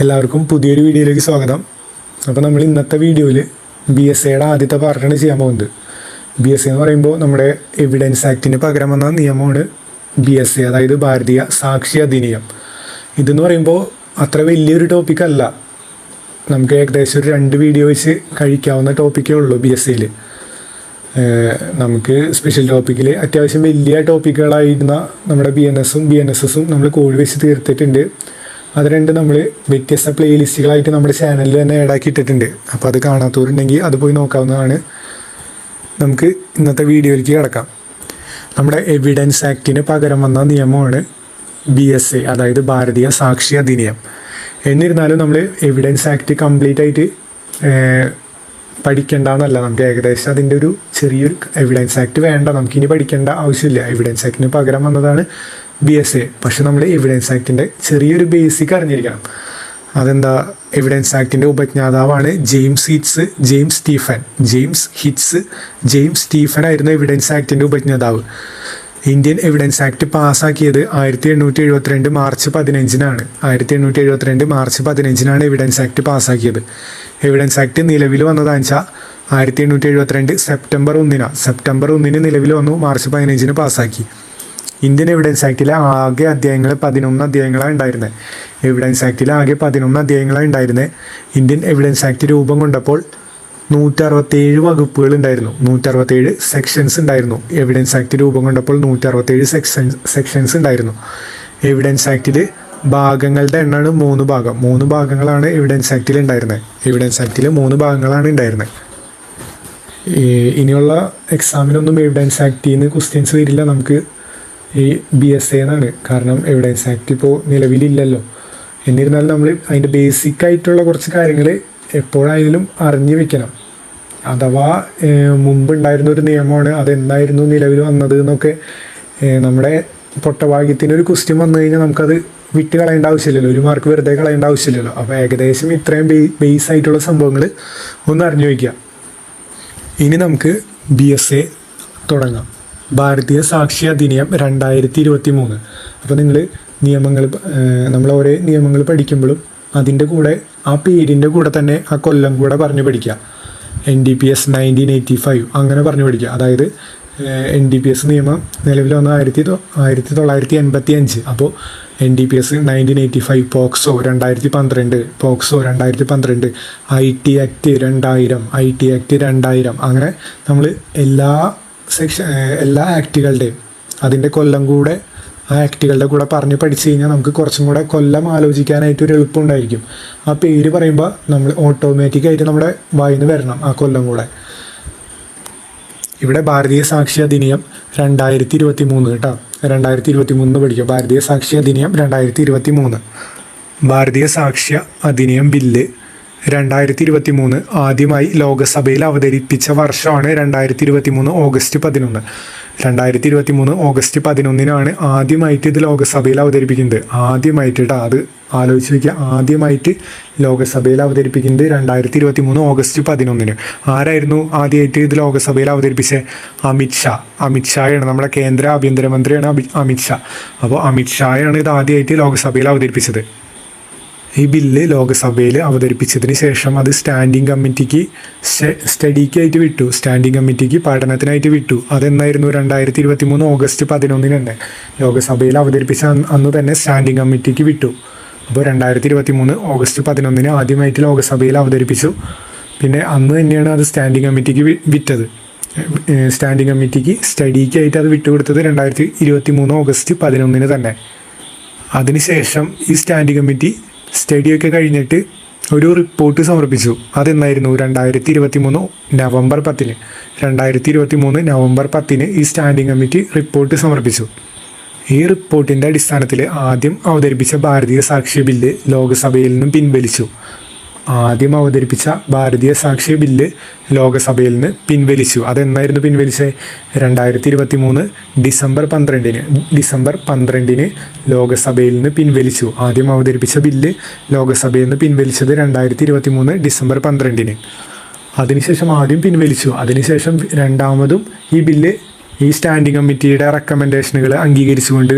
എല്ലാവർക്കും പുതിയൊരു വീഡിയോയിലേക്ക് സ്വാഗതം. അപ്പോൾ നമ്മൾ ഇന്നത്തെ വീഡിയോയിൽ BSAയുടെ ആദ്യത്തെ പാർട്ടാണ് ചെയ്യാൻ പോകുന്നത്. BSA എന്ന് പറയുമ്പോൾ നമ്മുടെ എവിഡൻസ് ആക്ടിന് പകരം വന്ന നിയമമാണ് BSA, അതായത് ഭാരതീയ സാക്ഷി അധിനിയം. ഇതെന്ന് പറയുമ്പോൾ അത്ര വലിയൊരു ടോപ്പിക്കല്ല, നമുക്ക് ഏകദേശം ഒരു 2 വീഡിയോ വെച്ച് കഴിക്കാവുന്ന ടോപ്പിക്കേ ഉള്ളൂ BSAയിൽ. നമുക്ക് സ്പെഷ്യൽ ടോപ്പിക്കിൽ അത്യാവശ്യം വലിയ ടോപ്പിക്കുകളായിരുന്ന നമ്മുടെ BNSഉം BNSSഉം നമ്മൾ കോഴി വെച്ച് തീർത്തിട്ടുണ്ട്. അത് രണ്ടും നമ്മൾ വ്യത്യസ്ത പ്ലേലിസ്റ്റുകളായിട്ട് നമ്മുടെ ചാനലിൽ തന്നെ ആഡാക്കി ഇട്ടിട്ടുണ്ട്. അപ്പോൾ അത് കാണാത്തവരുണ്ടെങ്കിൽ അത് പോയി നോക്കാവുന്നതാണ്. നമുക്ക് ഇന്നത്തെ വീഡിയോയിലേക്ക് കിടക്കാം. നമ്മുടെ എവിഡൻസ് ആക്ടിന് പകരം വന്ന നിയമമാണ് BSA, അതായത് ഭാരതീയ സാക്ഷി അധിനിയം. എന്നിരുന്നാലും നമ്മൾ എവിഡൻസ് ആക്ട് കംപ്ലീറ്റ് ആയിട്ട് പഠിക്കേണ്ടെന്നല്ല, നമുക്ക് ഏകദേശം അതിൻ്റെ ഒരു ചെറിയൊരു എവിഡൻസ് ആക്ട് വേണ്ട, നമുക്കിനി പഠിക്കേണ്ട ആവശ്യമില്ല. എവിഡൻസ് ആക്ടിന് പകരം വന്നതാണ് BSA. പക്ഷെ നമ്മൾ എവിഡൻസ് ആക്ടിൻ്റെ ചെറിയൊരു ബേസിക് അറിഞ്ഞിരിക്കണം. അതെന്താ? എവിഡൻസ് ആക്ടിൻ്റെ ഉപജ്ഞാതാവാണ് ജെയിംസ് സ്റ്റീഫൻ ആയിരുന്നു എവിഡൻസ് ആക്ടിൻ്റെ ഉപജ്ഞാതാവ്. ഇന്ത്യൻ എവിഡൻസ് ആക്ട് പാസ്സാക്കിയത് 1872 മാർച്ച് 15-നാണ്. 1872 മാർച്ച് 15-നാണ് എവിഡൻസ് ആക്ട് പാസ്സാക്കിയത്. എവിഡൻസ് ആക്ട് നിലവിൽ വന്നതാണെന്ന് വെച്ചാൽ 1872 സെപ്റ്റംബർ 1-ന് നിലവിൽ വന്നു, മാർച്ച് 15-ന് പാസ്സാക്കി. ഇന്ത്യൻ എവിഡൻസ് ആക്ടിലെ ആകെ അധ്യായങ്ങൾ 11 അധ്യായങ്ങളാണ് ഉണ്ടായിരുന്നത്. എവിഡൻസ് ആക്ടിൽ ആകെ 11 അധ്യായങ്ങളാണ് ഉണ്ടായിരുന്നത്. ഇന്ത്യൻ എവിഡൻസ് ആക്ട് രൂപം കൊണ്ടപ്പോൾ 167 വകുപ്പുകൾ ഉണ്ടായിരുന്നു, 167 സെക്ഷൻസ് ഉണ്ടായിരുന്നു. എവിഡൻസ് ആക്ട് രൂപം കൊണ്ടപ്പോൾ 167 സെക്ഷൻസ് ഉണ്ടായിരുന്നു. എവിഡൻസ് ആക്ടിൽ ഭാഗങ്ങളുടെ എണ്ണമാണ് 3 ഭാഗങ്ങളാണ് എവിഡൻസ് ആക്ടിൽ ഉണ്ടായിരുന്നത്. എവിഡൻസ് ആക്ടിൽ 3 ഭാഗങ്ങളാണ് ഉണ്ടായിരുന്നത്. ഇനിയുള്ള എക്സാമിനൊന്നും എവിഡൻസ് ആക്ടിൽ നിന്ന് ക്വസ്റ്റ്യൻസ് വരില്ല, നമുക്ക് ഈ BSA എന്നാണ്. കാരണം എവിഡൻസ് ആക്ട് ഇപ്പോൾ നിലവിലില്ലല്ലോ. എന്നിരുന്നാലും നമ്മൾ അതിൻ്റെ ബേസിക്കായിട്ടുള്ള കുറച്ച് കാര്യങ്ങൾ എപ്പോഴായാലും അറിഞ്ഞു വെക്കണം. അഥവാ മുമ്പുണ്ടായിരുന്ന ഒരു നിയമമാണ്, അതെന്തായിരുന്നു നിലവിൽ വന്നത് എന്നൊക്കെ നമ്മുടെ പൊട്ടഭാഗ്യത്തിനൊരു ക്വസ്റ്റ്യൻ വന്നു കഴിഞ്ഞാൽ നമുക്കത് വിട്ട് കളയേണ്ട ആവശ്യമില്ലല്ലോ, 1 മാർക്ക് വെറുതെ കളയേണ്ട ആവശ്യമില്ലല്ലോ. അപ്പോൾ ഏകദേശം ഇത്രയും ബേസ് ആയിട്ടുള്ള സംഭവങ്ങൾ ഒന്ന് അറിഞ്ഞു വയ്ക്കുക. ഇനി നമുക്ക് BSA തുടങ്ങാം. ഭാരതീയ സാക്ഷി അധിനിയം 2023. അപ്പോൾ നിങ്ങൾ നമ്മൾ ഓരോ നിയമങ്ങൾ പഠിക്കുമ്പോഴും അതിൻ്റെ കൂടെ ആ പേരിൻ്റെ കൂടെ തന്നെ ആ കൊല്ലം കൂടെ പറഞ്ഞു പഠിക്കുക. NDPS 1985 അങ്ങനെ പറഞ്ഞു പഠിക്കുക. അതായത് NDPS നിയമം നിലവിൽ വന്ന 1985. അപ്പോൾ NDPS 1985, പോക്സോ 2012, IT ആക്ട് 2000, അങ്ങനെ നമ്മൾ എല്ലാ ആക്ടുകളുടെയും അതിൻ്റെ കൊല്ലം കൂടെ ആ ആക്ടുകളുടെ കൂടെ പറഞ്ഞ് പഠിച്ചു കഴിഞ്ഞാൽ നമുക്ക് കുറച്ചും കൂടെ കൊല്ലം ആലോചിക്കാനായിട്ട് ഒരു എളുപ്പമുണ്ടായിരിക്കും. ആ പേര് പറയുമ്പോൾ നമ്മൾ ഓട്ടോമാറ്റിക്കായിട്ട് നമ്മുടെ വായിൽ നിന്ന് വരണം ആ കൊല്ലം കൂടെ. ഇവിടെ ഭാരതീയ സാക്ഷി അധിനിയം 2023 കേട്ടോ, 2023 പഠിക്കുക. ഭാരതീയ സാക്ഷി അധിനിയം 2023. ഭാരതീയ സാക്ഷ്യ അധിനിയം ബില്ല് 2023 ആദ്യമായി ലോകസഭയിൽ അവതരിപ്പിച്ച വർഷമാണ് 2023 ഓഗസ്റ്റ് 11. 2023 ഓഗസ്റ്റ് 11-നാണ് ആദ്യമായിട്ട് ഇത് ലോകസഭയിൽ അവതരിപ്പിക്കുന്നത്. ആദ്യമായിട്ടാണ്, അത് ആലോചിച്ച് വയ്ക്കുക. ആദ്യമായിട്ട് ലോകസഭയിൽ അവതരിപ്പിക്കുന്നത് 2023 ഓഗസ്റ്റ് 11-ന്. ആരായിരുന്നു ആദ്യമായിട്ട് ഇത് ലോകസഭയിൽ അവതരിപ്പിച്ചത്? അമിത്ഷായാണ്, നമ്മുടെ കേന്ദ്ര ആഭ്യന്തരമന്ത്രിയാണ് അമിത്ഷാ. അപ്പോൾ അമിത്ഷായാണ് ഇത് ആദ്യമായിട്ട് ലോകസഭയിൽ അവതരിപ്പിച്ചത്. ഈ ബില്ല് ലോകസഭയിൽ അവതരിപ്പിച്ചതിന് ശേഷം അത് സ്റ്റാൻഡിംഗ് കമ്മിറ്റിക്ക് സ്റ്റഡിക്കായിട്ട് വിട്ടു, സ്റ്റാൻഡിംഗ് കമ്മിറ്റിക്ക് പഠനത്തിനായിട്ട് വിട്ടു. അതെന്നായിരുന്നു? 2023 ഓഗസ്റ്റ് 11-ന് തന്നെ ലോകസഭയിൽ അവതരിപ്പിച്ച അന്ന് തന്നെ സ്റ്റാൻഡിംഗ് കമ്മിറ്റിക്ക് വിട്ടു. അപ്പോൾ 2023 ഓഗസ്റ്റ് 11-ന് ആദ്യമായിട്ട് ലോകസഭയിൽ അവതരിപ്പിച്ചു. പിന്നെ അന്ന് തന്നെയാണ് അത് സ്റ്റാൻഡിംഗ് കമ്മിറ്റിക്ക് വിറ്റത്. സ്റ്റാൻഡിംഗ് കമ്മിറ്റിക്ക് സ്റ്റഡിക്കായിട്ട് അത് വിട്ടുകൊടുത്തത് 2023 ഓഗസ്റ്റ് 11-ന് തന്നെ. അതിനുശേഷം ഈ സ്റ്റാൻഡിംഗ് കമ്മിറ്റി സ്റ്റഡിയൊക്കെ കഴിഞ്ഞിട്ട് ഒരു റിപ്പോർട്ട് സമർപ്പിച്ചു. അതെന്നായിരുന്നു? 2023 നവംബർ 10-ന്. 2023 നവംബർ 10-ന് ഈ സ്റ്റാൻഡിംഗ് കമ്മിറ്റി റിപ്പോർട്ട് സമർപ്പിച്ചു. ഈ റിപ്പോർട്ടിൻ്റെ അടിസ്ഥാനത്തിൽ ആദ്യം അവതരിപ്പിച്ച ഭാരതീയ സാക്ഷി ബില്ല് ലോകസഭയിൽ നിന്നും പിൻവലിച്ചു. ആദ്യം അവതരിപ്പിച്ച ഭാരതീയ സാക്ഷി ബില്ല് ലോകസഭയിൽ നിന്ന് പിൻവലിച്ചു. അതെന്നായിരുന്നു പിൻവലിച്ചത്? 2023 ഡിസംബർ 12-ന് ലോകസഭയിൽ നിന്ന് പിൻവലിച്ചു. ആദ്യം അവതരിപ്പിച്ച ബില്ല് ലോകസഭയിൽ നിന്ന് പിൻവലിച്ചത് 2023 ഡിസംബർ 12-ന്. അതിനുശേഷം ആദ്യം പിൻവലിച്ചു, അതിനുശേഷം രണ്ടാമതും ഈ ബില്ല് ഈ സ്റ്റാൻഡിംഗ് കമ്മിറ്റിയുടെ റെക്കമെൻഡേഷനുകൾ അംഗീകരിച്ചുകൊണ്ട്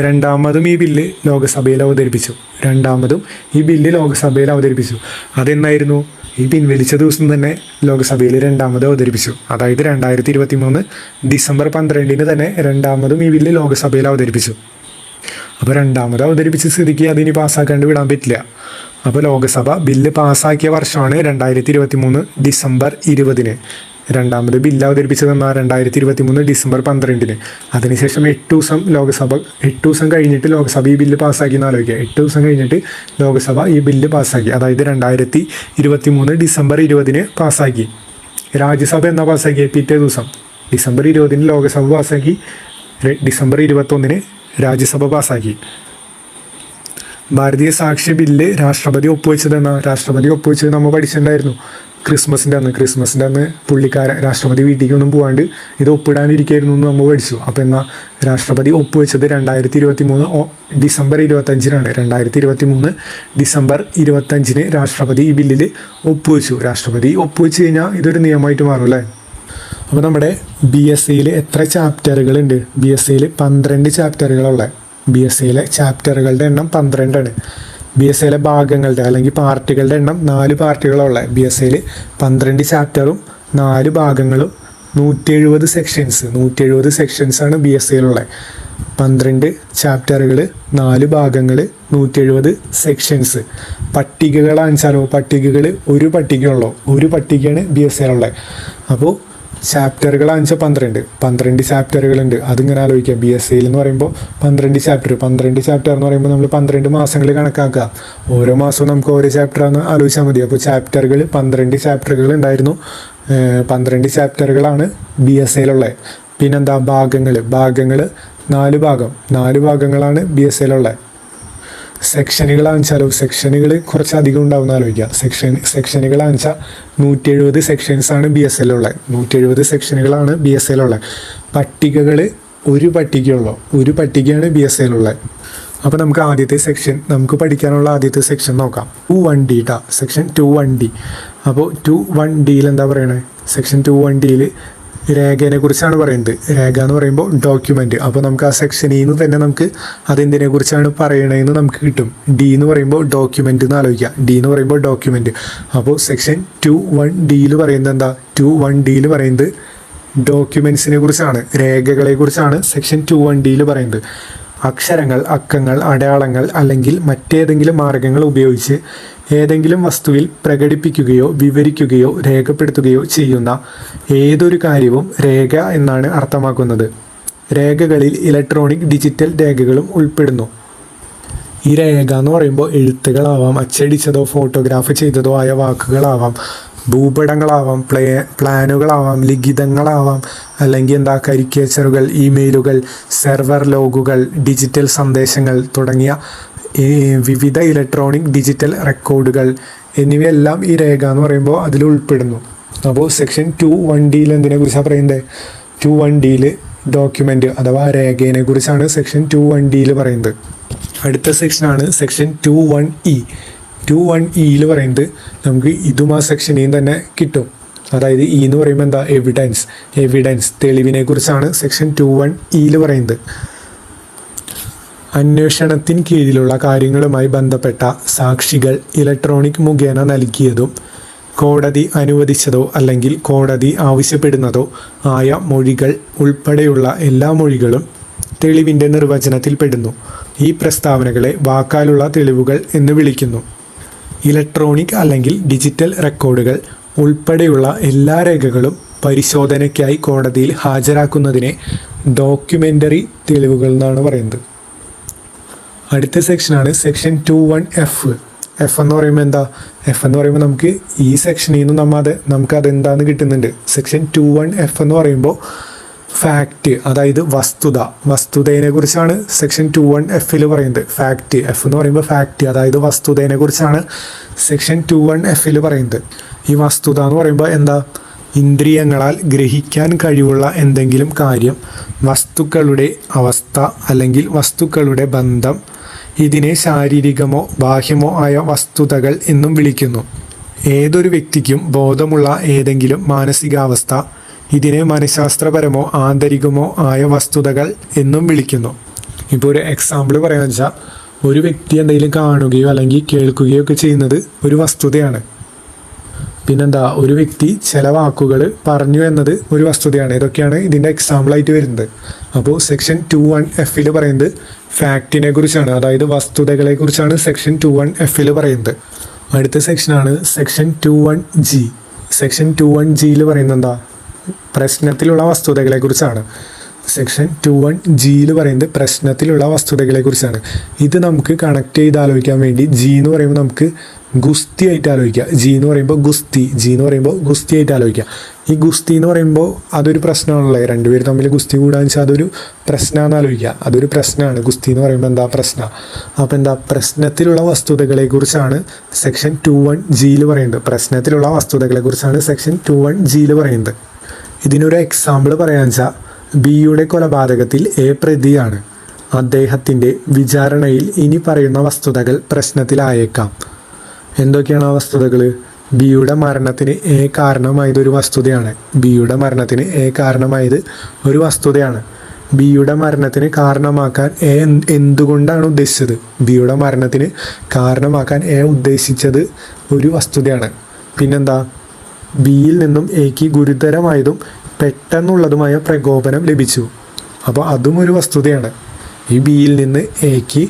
രണ്ടാമതും ഈ ബില്ല് ലോക്സഭയിൽ അവതരിപ്പിച്ചു. അതെന്നായിരുന്നു? ഈ പിൻവലിച്ച ദിവസം തന്നെ ലോക്സഭയിൽ രണ്ടാമത് അവതരിപ്പിച്ചു. അതായത് 2023 ഡിസംബർ 12 തന്നെ രണ്ടാമതും ഈ ബില്ല് ലോക്സഭയിൽ അവതരിപ്പിച്ചു. അപ്പോൾ രണ്ടാമത് അവതരിപ്പിച്ച സ്ഥിതിക്ക് അതിനി പാസ്സാക്കാണ്ട് വിടാൻ പറ്റില്ല. അപ്പോൾ ലോക്സഭ ബില്ല് പാസ്സാക്കിയ വർഷമാണ് 2023 ഡിസംബർ 20. രണ്ടാമത് ബില്ല് അവതരിപ്പിച്ചതെന്നാ 2023 ഡിസംബർ 12. അതിനുശേഷം 8 ദിവസം കഴിഞ്ഞിട്ട് ലോക്സഭ ഈ ബില്ല് പാസ്സാക്കി എന്ന് ആലോചിക്കുക. 8 ദിവസം കഴിഞ്ഞിട്ട് ലോക്സഭ ഈ ബില്ല് പാസ്സാക്കി. അതായത് 2023 ഡിസംബർ 20 പാസ്സാക്കി. രാജ്യസഭ എന്നാ പാസ്സാക്കി? പിറ്റേ ദിവസം ഡിസംബർ 20 ലോക്സഭ പാസ്സാക്കി, ഡിസംബർ 21 രാജ്യസഭ പാസ്സാക്കി. ഭാരതീയ സാക്ഷ്യ ബില്ല് രാഷ്ട്രപതി ഒപ്പുവെച്ചത് നമ്മൾ പഠിച്ചിട്ടുണ്ടായിരുന്നു. ക്രിസ്മസിൻ്റെ അന്ന് രാഷ്ട്രപതി വീട്ടിലേക്കൊന്നും പോകാണ്ട് ഇത് ഒപ്പിടാനിരിക്കായിരുന്നു എന്ന് നമ്മൾ പഠിച്ചു. അപ്പോൾ എന്നാൽ രാഷ്ട്രപതി ഒപ്പുവെച്ചത് 2023 ഡിസംബർ 25 2023 ഡിസംബർ 25 രാഷ്ട്രപതി ഈ ബില്ലിൽ ഒപ്പുവെച്ചു. രാഷ്ട്രപതി ഒപ്പുവെച്ച് കഴിഞ്ഞാൽ ഇതൊരു നിയമമായിട്ട് മാറും അല്ലേ? അപ്പോൾ നമ്മുടെ BScയിൽ എത്ര ചാപ്റ്ററുകളുണ്ട്? BScയിൽ 12 ചാപ്റ്ററുകളുള്ള. BScയിലെ ചാപ്റ്ററുകളുടെ എണ്ണം 12 ആണ്. BScയിലെ ഭാഗങ്ങളുടെ അല്ലെങ്കിൽ പാർട്ടുകളുടെ എണ്ണം 4 പാർട്ടുകളുള്ള. BScയിൽ 12 ചാപ്റ്ററും 4 ഭാഗങ്ങളും 170 സെക്ഷൻസാണ് BScയിലുള്ളത്. 12 ചാപ്റ്ററുകൾ, 4 ഭാഗങ്ങൾ, 170 സെക്ഷൻസ്. പട്ടികകളാണെച്ചാലോ പട്ടികകൾ ഒരു പട്ടികയാണ് BScയിലുള്ളത്. അപ്പോൾ ചാപ്റ്ററുകളാണെച്ചാൽ 12 ചാപ്റ്ററുകളുണ്ട്. അതിങ്ങനെ ആലോചിക്കാം. BScയിൽ എന്ന് പറയുമ്പോൾ 12 ചാപ്റ്റർ എന്ന് പറയുമ്പോൾ നമ്മൾ 12 മാസങ്ങൾ കണക്കാക്കുക. ഓരോ മാസവും നമുക്ക് ഓരോ ചാപ്റ്ററാണ് ആലോചിച്ചാൽ മതി. അപ്പോൾ 12 ചാപ്റ്ററുകൾ ഉണ്ടായിരുന്നു. 12 ചാപ്റ്ററുകളാണ് BScയിലുള്ളത്. പിന്നെന്താ? ഭാഗങ്ങൾ 4 ഭാഗങ്ങളാണ് BScയിലുള്ളത്. സെക്ഷനുകൾ കുറച്ചധികം ഉണ്ടാവുന്ന ആലോചിക്കുക. സെക്ഷനുകളാണെച്ചാൽ 170 സെക്ഷൻസാണ് BScയിലുള്ളത്. 170 സെക്ഷനുകളാണ് BScയിലുള്ളത്. പട്ടികകൾ ഒരു പട്ടികയാണ് BScയിലുള്ളത്. അപ്പോൾ നമുക്ക് പഠിക്കാനുള്ള ആദ്യത്തെ സെക്ഷൻ നോക്കാം. 2(1)D section 2(1)D. അപ്പോൾ 2(1)Dയിൽ എന്താ പറയണേ? സെക്ഷൻ 2(1)Dയിൽ രേഖയെ കുറിച്ചാണ് പറയുന്നത്. രേഖ എന്ന് പറയുമ്പോൾ ഡോക്യുമെൻ്റ്. അപ്പോൾ നമുക്ക് ആ സെക്ഷനിൽ നിന്ന് തന്നെ നമുക്ക് അതെന്തിനെ കുറിച്ചാണ് പറയണതെന്ന് നമുക്ക് കിട്ടും. D എന്ന് പറയുമ്പോൾ ഡോക്യുമെൻ്റ് എന്ന് ആലോചിക്കുക. D എന്ന് പറയുമ്പോൾ ഡോക്യുമെൻ്റ്. അപ്പോൾ സെക്ഷൻ 2(1)Dയിൽ പറയുന്നത് എന്താ? 2(1)Dയിൽ പറയുന്നത് ഡോക്യുമെൻറ്റ്സിനെ കുറിച്ചാണ്, രേഖകളെ കുറിച്ചാണ് സെക്ഷൻ 2(1)Dയിൽ പറയുന്നത്. അക്ഷരങ്ങൾ, അക്കങ്ങൾ, അടയാളങ്ങൾ അല്ലെങ്കിൽ മറ്റേതെങ്കിലും മാർഗങ്ങൾ ഉപയോഗിച്ച് ഏതെങ്കിലും വസ്തുവിൽ പ്രകടിപ്പിക്കുകയോ വിവരിക്കുകയോ രേഖപ്പെടുത്തുകയോ ചെയ്യുന്ന ഏതൊരു കാര്യവും രേഖ എന്നാണ് അർത്ഥമാക്കുന്നത്. രേഖകളിൽ ഇലക്ട്രോണിക്, ഡിജിറ്റൽ രേഖകളും ഉൾപ്പെടുന്നു. ഈ രേഖ എന്ന് പറയുമ്പോൾ എഴുത്തുകളാവാം, അച്ചടിച്ചതോ ഫോട്ടോഗ്രാഫ് ചെയ്തതോ ആയ വാക്കുകളാവാം, ഭൂപടങ്ങളാവാം, പ്ലാനുകളാവാം, ലിഖിതങ്ങളാവാം, അല്ലെങ്കിൽ കരിക്കേച്ചറുകൾ, ഇമെയിലുകൾ, സെർവർ ലോഗുകൾ, ഡിജിറ്റൽ സന്ദേശങ്ങൾ തുടങ്ങിയ വിവിധ ഇലക്ട്രോണിക് ഡിജിറ്റൽ റെക്കോർഡുകൾ എന്നിവയെല്ലാം ഈ രേഖ എന്ന് പറയുമ്പോൾ അതിൽ ഉൾപ്പെടുന്നു. അപ്പോൾ സെക്ഷൻ 2(1)Dയിൽ എന്തിനെ കുറിച്ചാണ് പറയുന്നത്? 2(1)Dയിൽ ഡോക്യുമെൻ്റ് അഥവാ രേഖയെ കുറിച്ചാണ് സെക്ഷൻ 2(1)Dയിൽ പറയുന്നത്. അടുത്ത സെക്ഷനാണ് സെക്ഷൻ 2(1)E. 2(1)Eയിൽ പറയുന്നത് നമുക്ക് ഇതും ആ സെക്ഷനിൽ തന്നെ കിട്ടും. അതായത് E എന്ന് പറയുമ്പോൾ എന്താ? എവിഡൻസ്, തെളിവിനെ കുറിച്ചാണ് സെക്ഷൻ 2(1)Eയിൽ പറയുന്നത്. അന്വേഷണത്തിന് കീഴിലുള്ള കാര്യങ്ങളുമായി ബന്ധപ്പെട്ട സാക്ഷികൾ ഇലക്ട്രോണിക് മുഖേന നൽകിയതും കോടതി അനുവദിച്ചതോ അല്ലെങ്കിൽ കോടതി ആവശ്യപ്പെടുന്നതോ ആയ മൊഴികൾ ഉൾപ്പെടെയുള്ള എല്ലാ മൊഴികളും തെളിവിൻ്റെ നിർവചനത്തിൽ പെടുന്നു. ഈ പ്രസ്താവനകളെ വാക്കാലുള്ള തെളിവുകൾ എന്ന് വിളിക്കുന്നു. ഇലക്ട്രോണിക് അല്ലെങ്കിൽ ഡിജിറ്റൽ റെക്കോർഡുകൾ ഉൾപ്പെടെയുള്ള എല്ലാ രേഖകളും പരിശോധനയ്ക്കായി കോടതിയിൽ ഹാജരാക്കുന്നതിനെ ഡോക്യുമെൻ്ററി തെളിവുകൾ എന്നാണ് പറയുന്നത്. അടുത്ത സെക്ഷനാണ് സെക്ഷൻ 2(1)F. F എന്ന് പറയുമ്പോൾ എന്താ? F എന്ന് പറയുമ്പോൾ നമുക്ക് ഈ സെക്ഷനിൽ നിന്ന് നമുക്ക് അതെന്താണെന്ന് കിട്ടുന്നുണ്ട്. സെക്ഷൻ 2(1)F എന്ന് പറയുമ്പോൾ ഫാക്റ്റ്, അതായത് വസ്തുതയെ കുറിച്ചാണ് സെക്ഷൻ 2(1)Fൽ പറയുന്നത്. ഫാക്റ്റ്, F എന്ന് പറയുമ്പോൾ ഫാക്റ്റ്, അതായത് വസ്തുതയെ കുറിച്ചാണ് സെക്ഷൻ 2(1)Fൽ പറയുന്നത്. ഈ വസ്തുത എന്ന് പറയുമ്പോൾ എന്താ? ഇന്ദ്രിയങ്ങളാൽ ഗ്രഹിക്കാൻ കഴിവുള്ള എന്തെങ്കിലും കാര്യം, വസ്തുക്കളുടെ അവസ്ഥ അല്ലെങ്കിൽ വസ്തുക്കളുടെ ബന്ധം. ഇതിനെ ശാരീരികമോ ബാഹ്യമോ ആയ വസ്തുതകൾ എന്നും വിളിക്കുന്നു. ഏതൊരു വ്യക്തിക്കും ബോധമുള്ള ഏതെങ്കിലും മാനസികാവസ്ഥ, ഇതിനെ മനഃശാസ്ത്രപരമോ ആന്തരികമോ ആയ വസ്തുതകൾ എന്നും വിളിക്കുന്നു. ഇപ്പോൾ ഒരു എക്സാമ്പിൾ പറയാന്ന് വെച്ചാൽ, ഒരു വ്യക്തി എന്തെങ്കിലും കാണുകയോ അല്ലെങ്കിൽ കേൾക്കുകയോ ഒക്കെ ചെയ്യുന്നത് ഒരു വസ്തുതയാണ്. പിന്നെന്താ, ഒരു വ്യക്തി ചില വാക്കുകൾ പറഞ്ഞു എന്നത് ഒരു വസ്തുതയാണ്. ഇതൊക്കെയാണ് ഇതിൻ്റെ എക്സാമ്പിളായിട്ട് വരുന്നത്. അപ്പോൾ സെക്ഷൻ 2(1)(f) പറയുന്നത് ഫാക്റ്റിനെ കുറിച്ചാണ്, അതായത് വസ്തുതകളെ കുറിച്ചാണ് സെക്ഷൻ 2(1)(f) പറയുന്നത്. അടുത്ത സെക്ഷനാണ് സെക്ഷൻ 2(1)(g). സെക്ഷൻ 2(1)(g) പറയുന്നത് എന്താ, പ്രശ്നത്തിലുള്ള വസ്തുതകളെ കുറിച്ചാണ്. സെക്ഷൻ 2(1)(g) പറയുന്നത് പ്രശ്നത്തിലുള്ള വസ്തുതകളെ കുറിച്ചാണ്. ഇത് നമുക്ക് കണക്ട് ചെയ്ത് ആലോചിക്കാൻ വേണ്ടി ജി എന്ന് പറയുമ്പോൾ നമുക്ക് ഗുസ്തി ആയിട്ട് ആലോചിക്കുക. ജി എന്ന് പറയുമ്പോൾ ഗുസ്തി ആയിട്ട് ആലോചിക്കുക. ഈ ഗുസ്തി എന്ന് പറയുമ്പോൾ അതൊരു പ്രശ്നമാണല്ലോ, രണ്ടുപേർ തമ്മിൽ ഗുസ്തി കൂടാന്ന് വെച്ചാൽ അതൊരു പ്രശ്നമാണെന്ന് ആലോചിക്കുക. അതൊരു പ്രശ്നമാണ്. ഗുസ്തി എന്ന് പറയുമ്പോൾ എന്താ, പ്രശ്നം. അപ്പോൾ എന്താ, പ്രശ്നത്തിലുള്ള വസ്തുതകളെ കുറിച്ചാണ് സെക്ഷൻ 2(1)(g) പറയുന്നത്. പ്രശ്നത്തിലുള്ള വസ്തുതകളെ കുറിച്ചാണ് സെക്ഷൻ 2(1)(g) പറയുന്നത്. ഇതിനൊരു എക്സാമ്പിൾ പറയാന്ന് വെച്ചാൽ, ബിയുടെ കൊലപാതകത്തിൽ എ പ്രതിയാണ്. അദ്ദേഹത്തിൻ്റെ വിചാരണയിൽ ഇനി പറയുന്ന വസ്തുതകൾ പ്രശ്നത്തിലായേക്കാം. എന്തൊക്കെയാണ് ആ വസ്തുതകൾ? ബിയുടെ മരണത്തിന് എ കാരണമായത് ഒരു വസ്തുതയാണ്. ബിയുടെ മരണത്തിന് കാരണമാക്കാൻ എ എന്തുകൊണ്ടാണ് ഉദ്ദേശിച്ചത്? ബിയുടെ മരണത്തിന് കാരണമാക്കാൻ എ ഉദ്ദേശിച്ചത് ഒരു വസ്തുതയാണ്. പിന്നെന്താ, ബിയിൽ നിന്നും എക്ക് ഗുരുതരമായതും പെട്ടെന്നുള്ളതുമായ പ്രകോപനം ലഭിച്ചു. അപ്പോൾ അതും ഒരു വസ്തുതയാണ്. ഈ ബിയിൽ നിന്ന് എക്ക്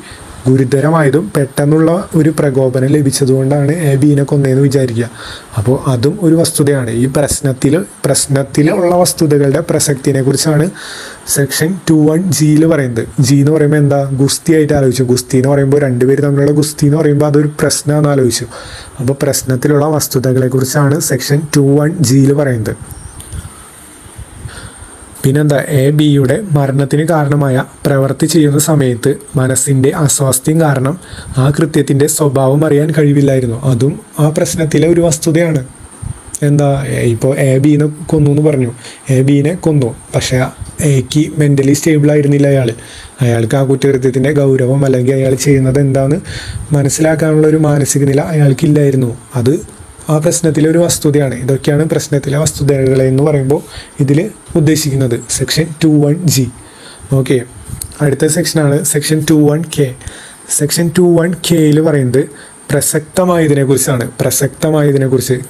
ഗുരുതരമായതും പെട്ടെന്നുള്ള ഒരു പ്രകോപനം ലഭിച്ചതുകൊണ്ടാണ് എ ബീനെ കൊന്നതെന്ന് വിചാരിക്കുക. അപ്പോൾ അതും ഒരു വസ്തുതയാണ്. ഈ പ്രശ്നത്തിലുള്ള വസ്തുതകളുടെ പ്രസക്തിനെ കുറിച്ചാണ് സെക്ഷൻ 2(1)(g) പറയുന്നത്. ജി എന്ന് പറയുമ്പോൾ എന്താ, ഗുസ്തി ആയിട്ട് ആലോചിച്ചു. ഗുസ്തി എന്ന് പറയുമ്പോൾ രണ്ടുപേർ തമ്മിലുള്ള ഗുസ്തി എന്ന് പറയുമ്പോൾ അതൊരു പ്രശ്നമാണെന്ന് ആലോചിച്ചു. അപ്പോൾ പ്രശ്നത്തിലുള്ള വസ്തുതകളെ കുറിച്ചാണ് സെക്ഷൻ 2(1)(g) പറയുന്നത്. പിന്നെന്താ, എ ബിയുടെ മരണത്തിന് കാരണമായ പ്രവൃത്തി ചെയ്യുന്ന സമയത്ത് മനസ്സിൻ്റെ അസ്വാസ്ഥ്യം കാരണം ആ കൃത്യത്തിൻ്റെ സ്വഭാവം അറിയാൻ കഴിവില്ലായിരുന്നു. അതും ആ പ്രശ്നത്തിലെ ഒരു വസ്തുതയാണ്. എന്താ, ഇപ്പോൾ എ ബീനെ കൊന്നു എന്ന് പറഞ്ഞു. എ ബീനെ കൊന്നു, പക്ഷേ എക്ക് മെൻ്റലി സ്റ്റേബിൾ ആയിരുന്നില്ല. അയാൾക്ക് ആ കുറ്റകൃത്യത്തിൻ്റെ ഗൗരവം അല്ലെങ്കിൽ അയാൾ ചെയ്യുന്നത് എന്താണെന്ന് മനസ്സിലാക്കാനുള്ള ഒരു മാനസിക നില അയാൾക്കില്ലായിരുന്നു. അത് ആ പ്രശ്നത്തിലെ ഒരു വസ്തുതയാണ്. ഇതൊക്കെയാണ് പ്രശ്നത്തിലെ വസ്തുതകളെ എന്ന് പറയുമ്പോൾ ഇതിൽ ഉദ്ദേശിക്കുന്നത് സെക്ഷൻ 2(1)(g). ഓക്കെ, അടുത്ത സെക്ഷനാണ് സെക്ഷൻ 2(1)(k). സെക്ഷൻ 2(1)(k) പറയുന്നത് പ്രസക്തമായതിനെക്കുറിച്ചാണ്.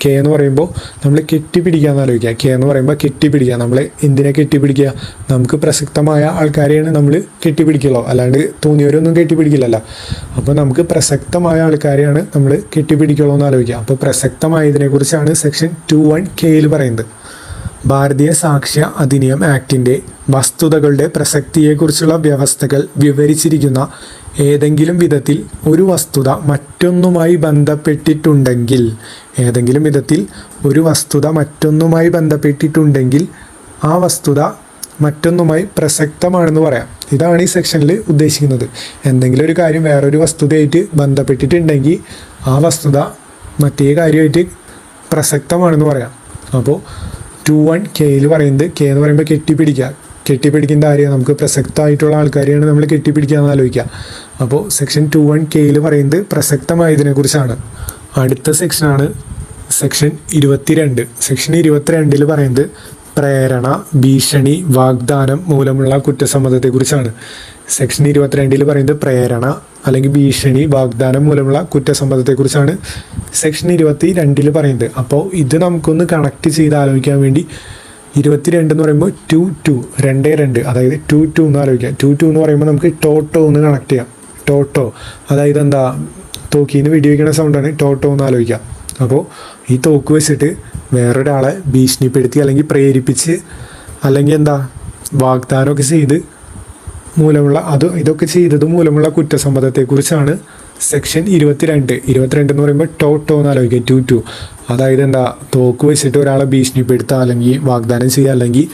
കെ എന്ന് പറയുമ്പോൾ നമ്മൾ കെട്ടിപ്പിടിക്കാന്ന് ആലോചിക്കുക. കെ എന്ന് പറയുമ്പോൾ കെട്ടിപ്പിടിക്കുക. നമ്മൾ എന്തിനെ കെട്ടിപ്പിടിക്കുക? നമുക്ക് പ്രസക്തമായ ആൾക്കാരെയാണ് നമ്മൾ കെട്ടിപ്പിടിക്കുള്ളൂ, അല്ലാണ്ട് തോന്നിയവരൊന്നും കെട്ടിപ്പിടിക്കില്ലല്ലോ. അപ്പോൾ നമുക്ക് പ്രസക്തമായ ആൾക്കാരെയാണ് നമ്മൾ കെട്ടിപ്പിടിക്കുള്ളൂ എന്ന് ആലോചിക്കുക. അപ്പോൾ പ്രസക്തമായതിനെക്കുറിച്ചാണ് സെക്ഷൻ 2(1)(k) പറയുന്നത്. ഭാരതീയ സാക്ഷ്യ അധിനിയം ആക്ടിൻ്റെ വസ്തുതകളുടെ പ്രസക്തിയെക്കുറിച്ചുള്ള വ്യവസ്ഥകൾ വിവരിച്ചിരിക്കുന്ന ഏതെങ്കിലും വിധത്തിൽ ഒരു വസ്തുത മറ്റൊന്നുമായി ബന്ധപ്പെട്ടിട്ടുണ്ടെങ്കിൽ ആ വസ്തുത മറ്റൊന്നുമായി പ്രസക്തമാണെന്ന് പറയാം. ഇതാണ് ഈ സെക്ഷനിൽ ഉദ്ദേശിക്കുന്നത്. എന്തെങ്കിലും ഒരു കാര്യം വേറൊരു വസ്തുതയായിട്ട് ബന്ധപ്പെട്ടിട്ടുണ്ടെങ്കിൽ ആ വസ്തുത മറ്റേ കാര്യമായിട്ട് പ്രസക്തമാണെന്ന് പറയാം. അപ്പോൾ 2(1)(k) പറയുന്നത്, കെ എന്ന് പറയുമ്പോൾ കെട്ടിപ്പിടിക്കേണ്ട ആരെയാണ്? നമുക്ക് പ്രസക്തമായിട്ടുള്ള ആൾക്കാരെയാണ് നമ്മൾ കെട്ടിപ്പിടിക്കുക എന്ന് ആലോചിക്കുക. അപ്പോൾ സെക്ഷൻ 2(1)(k) പറയുന്നത് പ്രസക്തമായതിനെക്കുറിച്ചാണ്. അടുത്ത സെക്ഷനാണ് സെക്ഷൻ 22. സെക്ഷൻ 22 പറയുന്നത് പ്രേരണ, ഭീഷണി, വാഗ്ദാനം മൂലമുള്ള കുറ്റസമ്മതത്തെക്കുറിച്ചാണ്. സെക്ഷൻ 22 പറയുന്നത് പ്രേരണ അല്ലെങ്കിൽ ഭീഷണി, വാഗ്ദാനം മൂലമുള്ള കുറ്റസമ്മതത്തെക്കുറിച്ചാണ് സെക്ഷൻ 22 പറയുന്നത്. അപ്പോൾ ഇത് നമുക്കൊന്ന് കണക്ട് ചെയ്ത് ആലോചിക്കാൻ വേണ്ടി 22 എന്ന് പറയുമ്പോൾ 2 അതായത് 2 എന്ന് ആലോചിക്കാം. 2 എന്ന് പറയുമ്പോൾ നമുക്ക് ടോട്ടോ എന്ന് കണക്ട് ചെയ്യാം. ടോട്ടോ അതായത് എന്താ, തോക്കിന്ന് വെടിവെക്കുന്ന സൗണ്ടാണ് ടോട്ടോ എന്ന് ആലോചിക്കാം. അപ്പോൾ ഈ തോക്ക് വെച്ചിട്ട് വേറൊരാളെ ഭീഷണിപ്പെടുത്തി അല്ലെങ്കിൽ പ്രേരിപ്പിച്ച് അല്ലെങ്കിൽ എന്താ വാഗ്ദാനമൊക്കെ ചെയ്ത് ഇതൊക്കെ ചെയ്തത് മൂലമുള്ള കുറ്റസമ്മതത്തെക്കുറിച്ചാണ് സെക്ഷൻ 22 എന്ന് പറയുമ്പോൾ ടോട്ടോ എന്ന് ആലോചിക്കുക. 2 അതായത് എന്താ, തോക്ക് വെച്ചിട്ട് ഒരാളെ ഭീഷണിപ്പെടുത്തുക അല്ലെങ്കിൽ വാഗ്ദാനം ചെയ്യുക അല്ലെങ്കിൽ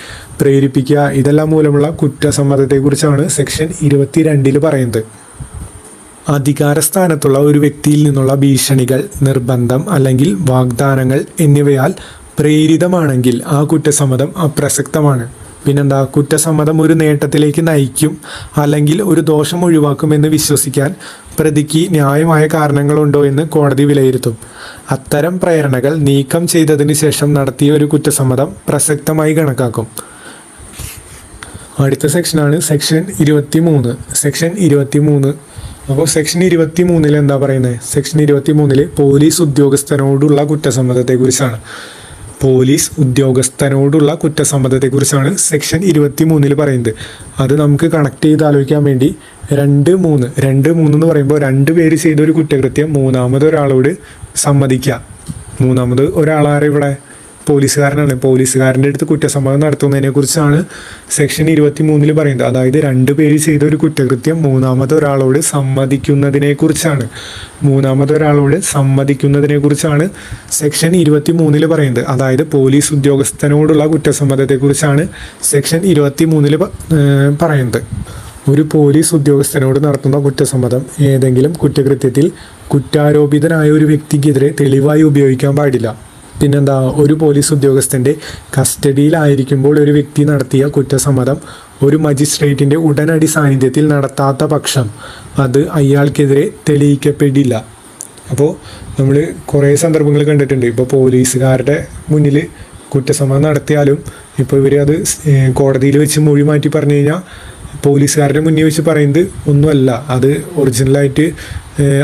പ്രേരിപ്പിക്കുക, ഇതെല്ലാം മൂലമുള്ള കുറ്റസമ്മതത്തെക്കുറിച്ചാണ് സെക്ഷൻ 22 പറയുന്നത്. അധികാരസ്ഥാനത്തുള്ള ഒരു വ്യക്തിയിൽ നിന്നുള്ള ഭീഷണികൾ, നിർബന്ധം അല്ലെങ്കിൽ വാഗ്ദാനങ്ങൾ എന്നിവയാൽ പ്രേരിതമാണെങ്കിൽ ആ കുറ്റസമ്മതം അപ്രസക്തമാണ്. പിന്നെന്താ, കുറ്റസമ്മതം ഒരു നേട്ടത്തിലേക്ക് നയിക്കും അല്ലെങ്കിൽ ഒരു ദോഷം ഒഴിവാക്കുമെന്ന് വിശ്വസിക്കാൻ പ്രതിക്ക് ന്യായമായ കാരണങ്ങളുണ്ടോ എന്ന് കോടതി വിലയിരുത്തും. അത്തരം പ്രേരണകൾ നീക്കം ചെയ്തതിന് ശേഷം നടത്തിയ ഒരു കുറ്റസമ്മതം പ്രസക്തമായി കണക്കാക്കും. അടുത്ത സെക്ഷനാണ് സെക്ഷൻ 23. സെക്ഷൻ 23. അപ്പോൾ സെക്ഷൻ 23 എന്താ പറയുന്നത്? സെക്ഷൻ 23 പോലീസ് ഉദ്യോഗസ്ഥനോടുള്ള കുറ്റസമ്മതത്തെക്കുറിച്ചാണ്. പോലീസ് ഉദ്യോഗസ്ഥനോടുള്ള കുറ്റസമ്മതത്തെക്കുറിച്ചാണ് സെക്ഷൻ 23 പറയുന്നത്. അത് നമുക്ക് കണക്ട് ചെയ്ത് ആലോചിക്കാൻ വേണ്ടി 2-3 എന്ന് പറയുമ്പോൾ 2 പേര് ചെയ്തൊരു കുറ്റകൃത്യം മൂന്നാമതൊരാളോട് സമ്മതിക്കുക. മൂന്നാമത് ഒരാളാരെ ഇവിടെ പോലീസുകാരനാണ്. പോലീസുകാരൻ്റെ അടുത്ത് കുറ്റസമ്മതം നടത്തുന്നതിനെ കുറിച്ചാണ് സെക്ഷൻ 23 പറയുന്നത്. അതായത് 2 പേര് ചെയ്ത ഒരു കുറ്റകൃത്യം മൂന്നാമതൊരാളോട് സമ്മതിക്കുന്നതിനെ കുറിച്ചാണ്. സെക്ഷൻ 23 പറയുന്നത്. അതായത് പോലീസ് ഉദ്യോഗസ്ഥനോടുള്ള കുറ്റസമ്മതത്തെക്കുറിച്ചാണ് സെക്ഷൻ 23 പറയുന്നത്. ഒരു പോലീസ് ഉദ്യോഗസ്ഥനോട് നടത്തുന്ന കുറ്റസമ്മതം ഏതെങ്കിലും കുറ്റകൃത്യത്തിൽ കുറ്റാരോപിതനായ ഒരു വ്യക്തിക്കെതിരെ തെളിവായി ഉപയോഗിക്കാൻ പാടില്ല. പിന്നെന്താ, ഒരു പോലീസ് ഉദ്യോഗസ്ഥൻ്റെ കസ്റ്റഡിയിലായിരിക്കുമ്പോൾ ഒരു വ്യക്തി നടത്തിയ കുറ്റസമ്മതം ഒരു മജിസ്ട്രേറ്റിൻ്റെ ഉടനടി സാന്നിധ്യത്തിൽ നടത്താത്ത പക്ഷം അത് അയാൾക്കെതിരെ തെളിയിക്കപ്പെടില്ല. അപ്പോൾ നമ്മൾ കുറേ സന്ദർഭങ്ങൾ കണ്ടിട്ടുണ്ട്. ഇപ്പോൾ പോലീസുകാരുടെ മുന്നിൽ കുറ്റസമ്മതം നടത്തിയാലും ഇപ്പോൾ ഇവർ അത് കോടതിയിൽ വെച്ച് മൊഴി മാറ്റി പറഞ്ഞു കഴിഞ്ഞാൽ പോലീസുകാരുടെ മുന്നിൽ വെച്ച് പറയുന്നത് ഒന്നുമല്ല, അത് ഒറിജിനലായിട്ട്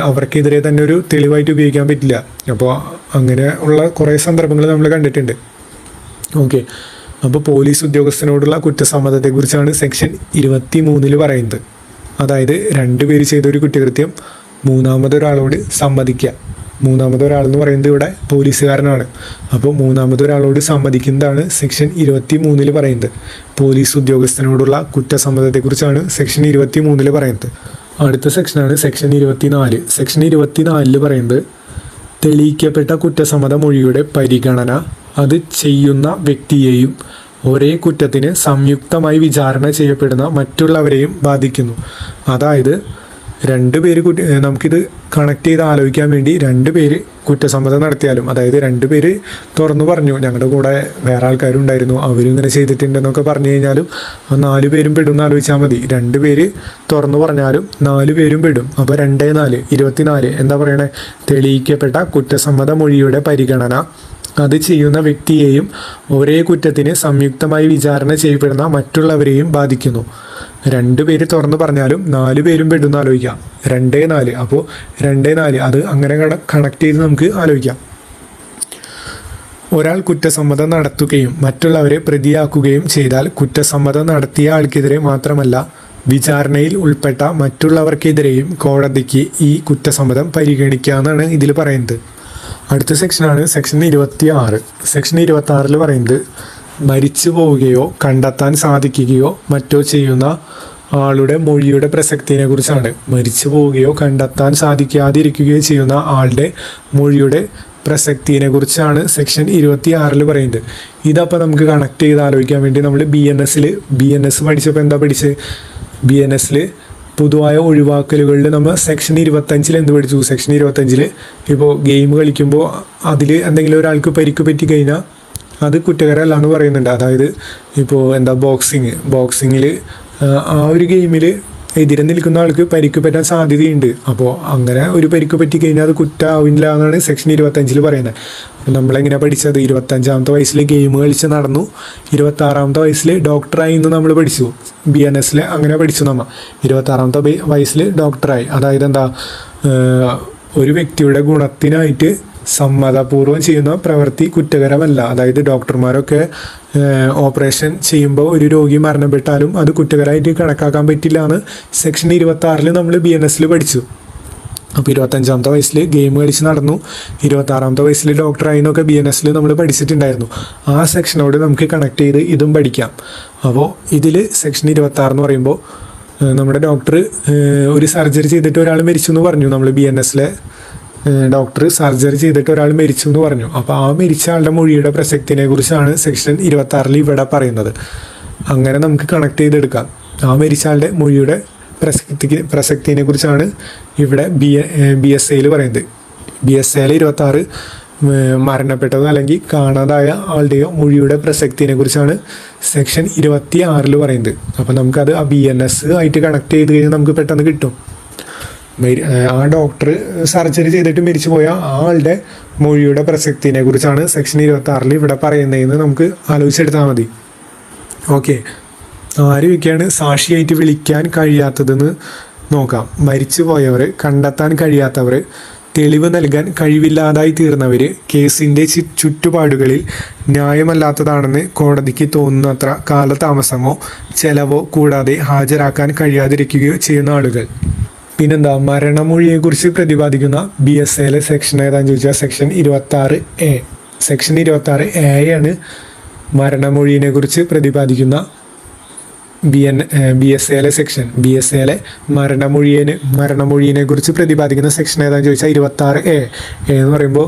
അവർക്കെതിരെ തന്നെ ഒരു തെളിവായിട്ട് ഉപയോഗിക്കാൻ പറ്റില്ല. അപ്പോൾ അങ്ങനെ ഉള്ള കുറേ സന്ദർഭങ്ങൾ നമ്മൾ കണ്ടിട്ടുണ്ട്. ഓക്കെ, അപ്പോൾ പോലീസ് ഉദ്യോഗസ്ഥനോടുള്ള കുറ്റസമ്മതത്തെക്കുറിച്ചാണ് സെക്ഷൻ 23 പറയുന്നത്. അതായത് 2 പേര് ചെയ്തൊരു കുറ്റകൃത്യം മൂന്നാമതൊരാളോട് സമ്മതിക്കുക. മൂന്നാമതൊരാളെന്ന് പറയുന്നത് ഇവിടെ പോലീസുകാരനാണ്. അപ്പോൾ മൂന്നാമതൊരാളോട് സമ്മതിക്കുന്നതാണ് സെക്ഷൻ 23 പറയുന്നത്. പോലീസ് ഉദ്യോഗസ്ഥനോടുള്ള കുറ്റസമ്മതത്തെക്കുറിച്ചാണ് സെക്ഷൻ 23 പറയുന്നത്. അടുത്ത സെക്ഷനാണ് സെക്ഷൻ 24. സെക്ഷൻ 24 പറയുന്നത് തെളിയിക്കപ്പെട്ട കുറ്റസമ്മത മൊഴിയുടെ പരിഗണന അത് ചെയ്യുന്ന വ്യക്തിയെയും ഒരേ കുറ്റത്തിന് സംയുക്തമായി വിചാരണ ചെയ്യപ്പെടുന്ന മറ്റുള്ളവരെയും ബാധിക്കുന്നു. അതായത് 2 പേര് നമുക്കിത് കണക്ട് ചെയ്ത് ആലോചിക്കാൻ വേണ്ടി 2 പേര് കുറ്റസമ്മതം നടത്തിയാലും, അതായത് 2 പേര് തുറന്നു പറഞ്ഞു ഞങ്ങളുടെ കൂടെ വേറെ ആൾക്കാരുണ്ടായിരുന്നു അവരും ഇങ്ങനെ ചെയ്തിട്ടുണ്ടെന്നൊക്കെ പറഞ്ഞു കഴിഞ്ഞാലും 4 പേരും പെടും എന്ന് ആലോചിച്ചാൽ മതി. 2 പേര് തുറന്നു പറഞ്ഞാലും 4 പേരും പെടും. അപ്പോൾ 2-4 24 എന്താ പറയണേ? തെളിയിക്കപ്പെട്ട കുറ്റസമ്മത മൊഴിയുടെ പരിഗണന അത് ചെയ്യുന്ന വ്യക്തിയെയും ഒരേ കുറ്റത്തിന് സംയുക്തമായി വിചാരണ ചെയ്യപ്പെടുന്ന മറ്റുള്ളവരെയും ബാധിക്കുന്നു. 2 പേര് തുറന്നു പറഞ്ഞാലും 4 പേരും പെടുന്ന ആലോചിക്കാം. 2-4. അപ്പോൾ 2-4 അത് അങ്ങനെ കണക്ട് ചെയ്ത് നമുക്ക് ആലോചിക്കാം. ഒരാൾ കുറ്റസമ്മതം നടത്തുകയും മറ്റുള്ളവരെ പ്രതിയാക്കുകയും ചെയ്താൽ കുറ്റസമ്മതം നടത്തിയ ആൾക്കെതിരെ മാത്രമല്ല വിചാരണയിൽ ഉൾപ്പെട്ട മറ്റുള്ളവർക്കെതിരെയും കോടതിക്ക് ഈ കുറ്റസമ്മതം പരിഗണിക്കാമെന്നാണ് ഇതിൽ പറയുന്നത്. അടുത്ത സെക്ഷനാണ് സെക്ഷൻ 26. സെക്ഷൻ 26 പറയുന്നത് മരിച്ചു പോവുകയോ കണ്ടെത്താൻ സാധിക്കുകയോ മറ്റോ ചെയ്യുന്ന ആളുടെ മൊഴിയുടെ പ്രസക്തിയെ കുറിച്ചാണ്. മരിച്ചു പോവുകയോ കണ്ടെത്താൻ സാധിക്കാതിരിക്കുകയോ ചെയ്യുന്ന ആളുടെ മൊഴിയുടെ പ്രസക്തിയെ കുറിച്ചാണ് സെക്ഷൻ 26 പറയുന്നത്. ഇതപ്പോൾ നമുക്ക് കണക്ട് ചെയ്ത് ആലോചിക്കാൻ വേണ്ടി നമ്മൾ BNS പഠിച്ചപ്പോൾ എന്താ പഠിച്ചത്? BNSൽ പൊതുവായ ഒഴിവാക്കലുകളിൽ നമ്മൾ സെക്ഷൻ 25 എന്ത് പഠിച്ചു? സെക്ഷൻ 25 ഇപ്പോൾ ഗെയിം കളിക്കുമ്പോൾ അതിൽ എന്തെങ്കിലും ഒരാൾക്ക് പരിക്ക് പറ്റി കഴിഞ്ഞാൽ അത് കുറ്റകരമല്ല എന്ന് പറയുന്നുണ്ട്. അതായത് ഇപ്പോൾ എന്താ ബോക്സിങ്ങിൽ ആ ഒരു ഗെയിമിൽ എതിരെ നിൽക്കുന്ന ആൾക്ക് പരിക്ക് പറ്റാൻ സാധ്യതയുണ്ട്. അപ്പോൾ അങ്ങനെ ഒരു പരിക്ക് പറ്റി കഴിഞ്ഞാൽ അത് കുറ്റമാവില്ല എന്നാണ് സെക്ഷൻ 25 പറയുന്നത്. അപ്പോൾ നമ്മളെങ്ങനെ പഠിച്ചത്? 25-ാമത്തെ വയസ്സിൽ ഗെയിം കളിച്ച് നടന്നു, 26-ാമത്തെ വയസ്സിൽ ഡോക്ടറായി എന്ന് നമ്മൾ പഠിച്ചു. BNSൽ അങ്ങനെ പഠിച്ചു നമ്മൾ. 26-ാമത്തെ വയസ്സിൽ ഡോക്ടറായി. അതായത് എന്താ, ഒരു വ്യക്തിയുടെ ഗുണത്തിനായിട്ട് സമ്മതപൂർവ്വം ചെയ്യുന്ന പ്രവൃത്തി കുറ്റകരമല്ല. അതായത് ഡോക്ടർമാരൊക്കെ ഓപ്പറേഷൻ ചെയ്യുമ്പോൾ ഒരു രോഗി മരണപ്പെട്ടാലും അത് കുറ്റകരമായിട്ട് കണക്കാക്കാൻ പറ്റില്ല എന്ന് സെക്ഷൻ 26 നമ്മൾ BNSൽ പഠിച്ചു. അപ്പോൾ 25-ാമത്തെ വയസ്സിൽ ഗെയിം കളിച്ച് നടന്നു, 26-ാമത്തെ വയസ്സിൽ ഡോക്ടറായി എന്നൊക്കെ BNSൽ നമ്മൾ പഠിച്ചിട്ടുണ്ടായിരുന്നു. ആ സെക്ഷനോട് നമുക്ക് കണക്ട് ചെയ്ത് ഇതും പഠിക്കാം. അപ്പോൾ ഇതിൽ സെക്ഷൻ 26 എന്ന് പറയുമ്പോൾ നമ്മുടെ ഡോക്ടർ ഒരു സർജറി ചെയ്തിട്ട് ഒരാൾ മരിച്ചു എന്ന് പറഞ്ഞു. നമ്മൾ BNSലെ ഡോക്ടർ സർജറി ചെയ്തിട്ട് ഒരാൾ മരിച്ചു എന്ന് പറഞ്ഞു. അപ്പോൾ ആ മരിച്ച ആളുടെ മൊഴിയുടെ പ്രസക്തിനെ കുറിച്ചാണ് സെക്ഷൻ 26 ഇവിടെ പറയുന്നത്. അങ്ങനെ നമുക്ക് കണക്ട് ചെയ്തെടുക്കാം. ആ മരിച്ച ആളുടെ മൊഴിയുടെ പ്രസക്തിനെ കുറിച്ചാണ് ഇവിടെ BSAയിൽ പറയുന്നത്. BSAയിൽ 26 മരണപ്പെട്ടതോ അല്ലെങ്കിൽ കാണാതായ ആളുടെയോ മൊഴിയുടെ പ്രസക്തിയെ കുറിച്ചാണ് സെക്ഷൻ 26 പറയുന്നത്. അപ്പോൾ നമുക്കത് ആ BNS ആയിട്ട് കണക്ട് ചെയ്ത് കഴിഞ്ഞാൽ നമുക്ക് പെട്ടെന്ന് കിട്ടും. ആ ഡോക്ടർ സർജറി ചെയ്തിട്ട് മരിച്ചു പോയ ആളുടെ മൊഴിയുടെ പ്രസക്തിയെ കുറിച്ചാണ് സെക്ഷൻ 26 ഇവിടെ പറയുന്നതെന്ന് നമുക്ക് ആലോചിച്ചെടുത്താൽ മതി. ഓക്കെ, ആരൊക്കെയാണ് സാക്ഷിയായിട്ട് വിളിക്കാൻ കഴിയാത്തതെന്ന് നോക്കാം. മരിച്ചു പോയവർ, കണ്ടെത്താൻ കഴിയാത്തവർ, തെളിവ് നൽകാൻ കഴിവില്ലാതായി തീർന്നവർ, കേസിൻ്റെ ചുറ്റുപാടുകളിൽ ന്യായമല്ലാത്തതാണെന്ന് കോടതിക്ക് തോന്നുന്നത്ര കാലതാമസമോ ചെലവോ കൂടാതെ ഹാജരാക്കാൻ കഴിയാതിരിക്കുകയോ ചെയ്യുന്ന ആളുകൾ. പിന്നെന്താ, മരണമൊഴിയെക്കുറിച്ച് പ്രതിപാദിക്കുന്ന BSAയിലെ സെക്ഷൻ ഏതാണെന്ന് ചോദിച്ചാൽ സെക്ഷൻ 26A. സെക്ഷൻ 26A മരണമൊഴിയെ കുറിച്ച് പ്രതിപാദിക്കുന്ന BSAയിലെ സെക്ഷൻ. BSAയിലെ മരണമൊഴിയെ കുറിച്ച് പ്രതിപാദിക്കുന്ന സെക്ഷൻ ഏതാണെന്ന് ചോദിച്ചാൽ 26A. എന്ന് പറയുമ്പോൾ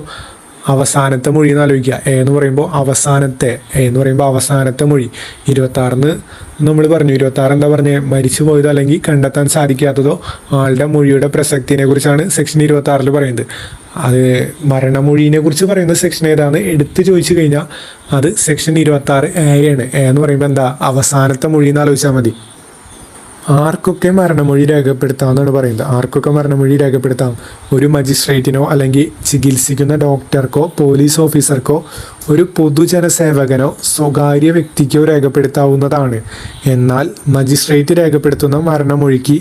അവസാനത്തെ മൊഴി എന്ന് ആലോചിക്കുക. എന്ന് പറയുമ്പോൾ അവസാനത്തെ മൊഴി. 26 നമ്മൾ പറഞ്ഞു. 26 എന്താ പറഞ്ഞത്? മരിച്ചു പോയതോ അല്ലെങ്കിൽ കണ്ടെത്താൻ സാധിക്കാത്തതോ ആളുടെ മൊഴിയുടെ പ്രസക്തിയെ കുറിച്ചാണ് സെക്ഷൻ 26 പറയുന്നത്. അത് മരണമൊഴിയെ കുറിച്ച് പറയുന്ന സെക്ഷൻ ഏതാണ് എടുത്ത് ചോദിച്ചു കഴിഞ്ഞാൽ അത് സെക്ഷൻ 26A. എന്ന് പറയുമ്പോൾ എന്താ? അവസാനത്തെ മൊഴി എന്ന് ആലോചിച്ചാൽ മതി. ആർക്കൊക്കെ മരണമൊഴി രേഖപ്പെടുത്താമെന്നാണ് പറയുന്നത്. ആർക്കൊക്കെ മരണമൊഴി രേഖപ്പെടുത്താം? ഒരു മജിസ്ട്രേറ്റിനോ അല്ലെങ്കിൽ ചികിത്സിക്കുന്ന ഡോക്ടർക്കോ പോലീസ് ഓഫീസർക്കോ ഒരു പൊതുജനസേവകനോ സ്വകാര്യ വ്യക്തിക്കോ രേഖപ്പെടുത്താവുന്നതാണ്. എന്നാൽ മജിസ്ട്രേറ്റ് രേഖപ്പെടുത്തുന്ന മരണമൊഴിക്ക്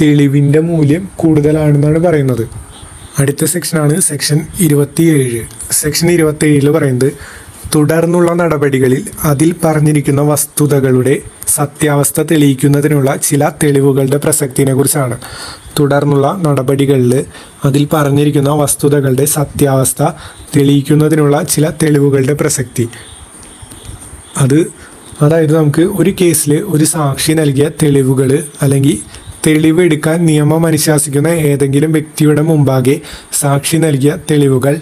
തെളിവിൻ്റെ മൂല്യം കൂടുതലാണെന്നാണ് പറയുന്നത്. അടുത്ത സെക്ഷനാണ് സെക്ഷൻ 27. സെക്ഷൻ 27 പറയുന്നത് തുടർന്നുള്ള നടപടികളിൽ അതിൽ പറഞ്ഞിരിക്കുന്ന വസ്തുതകളുടെ സത്യാവസ്ഥ തെളിയിക്കുന്നതിനുള്ള ചില തെളിവുകളുടെ പ്രസക്തിയെ കുറിച്ചാണ്. തുടർന്നുള്ള നടപടികളിൽ അതിൽ പറഞ്ഞിരിക്കുന്ന വസ്തുതകളുടെ സത്യാവസ്ഥ തെളിയിക്കുന്നതിനുള്ള ചില തെളിവുകളുടെ പ്രസക്തി. അതായത് നമുക്ക് ഒരു കേസിൽ ഒരു സാക്ഷി നൽകിയ തെളിവുകൾ അല്ലെങ്കിൽ തെളിവെടുക്കാൻ നിയമം അനുശാസിക്കുന്ന ഏതെങ്കിലും വ്യക്തിയുടെ മുമ്പാകെ സാക്ഷി നൽകിയ തെളിവുകൾ,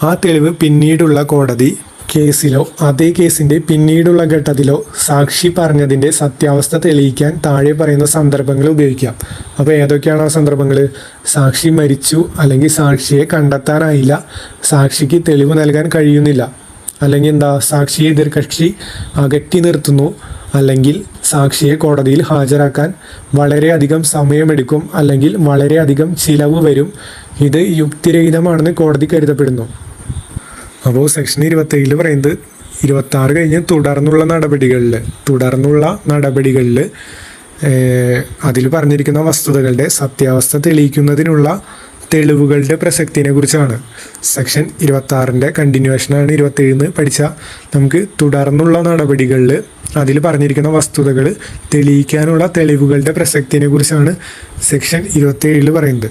ആ തെളിവ് പിന്നീടുള്ള കോടതി കേസിലോ അതേ കേസിൻ്റെ പിന്നീടുള്ള ഘട്ടത്തിലോ സാക്ഷി പറഞ്ഞതിൻ്റെ സത്യാവസ്ഥ തെളിയിക്കാൻ താഴെ പറയുന്ന സന്ദർഭങ്ങൾ ഉപയോഗിക്കാം. അപ്പോൾ ഏതൊക്കെയാണ് ആ സന്ദർഭങ്ങൾ? സാക്ഷി മരിച്ചു, അല്ലെങ്കിൽ സാക്ഷിയെ കണ്ടെത്താനായില്ല, സാക്ഷിക്ക് തെളിവ് നൽകാൻ കഴിയുന്നില്ല, അല്ലെങ്കിൽ സാക്ഷിയെ എതിർകക്ഷി അകറ്റി നിർത്തുന്നു, അല്ലെങ്കിൽ സാക്ഷിയെ കോടതിയിൽ ഹാജരാക്കാൻ വളരെയധികം സമയമെടുക്കും, അല്ലെങ്കിൽ വളരെയധികം ചിലവ് വരും. ഇത് യുക്തിരഹിതമാണെന്ന് കോടതി കരുതപ്പെടുന്നു. അപ്പോൾ സെക്ഷൻ 27 പറയുന്നത് 26 കഴിഞ്ഞ് തുടർന്നുള്ള നടപടികളിൽ അതിൽ പറഞ്ഞിരിക്കുന്ന വസ്തുതകളുടെ സത്യാവസ്ഥ തെളിയിക്കുന്നതിനുള്ള തെളിവുകളുടെ പ്രസക്തിയെ കുറിച്ചാണ്. സെക്ഷൻ 26ൻ്റെ കണ്ടിന്യൂവേഷനാണ് 27 പഠിച്ചാൽ നമുക്ക് തുടർന്നുള്ള നടപടികളിൽ അതിൽ പറഞ്ഞിരിക്കുന്ന വസ്തുതകൾ തെളിയിക്കാനുള്ള തെളിവുകളുടെ പ്രസക്തിയെ കുറിച്ചാണ് സെക്ഷൻ 27 പറയുന്നത്.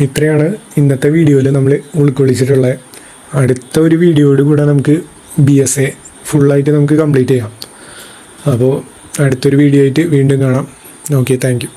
ഇത്രയാണ് ഇന്നത്തെ വീഡിയോയിൽ നമ്മൾ ഉൾക്കൊള്ളിച്ചിട്ടുള്ളത്. അടുത്ത ഒരു വീഡിയോയോട് കൂടെ നമുക്ക് BSA ഫുള്ളായിട്ട് നമുക്ക് കംപ്ലീറ്റ് ചെയ്യാം. അപ്പോൾ അടുത്തൊരു വീഡിയോ ആയിട്ട് വീണ്ടും കാണാം. Okay, thank you.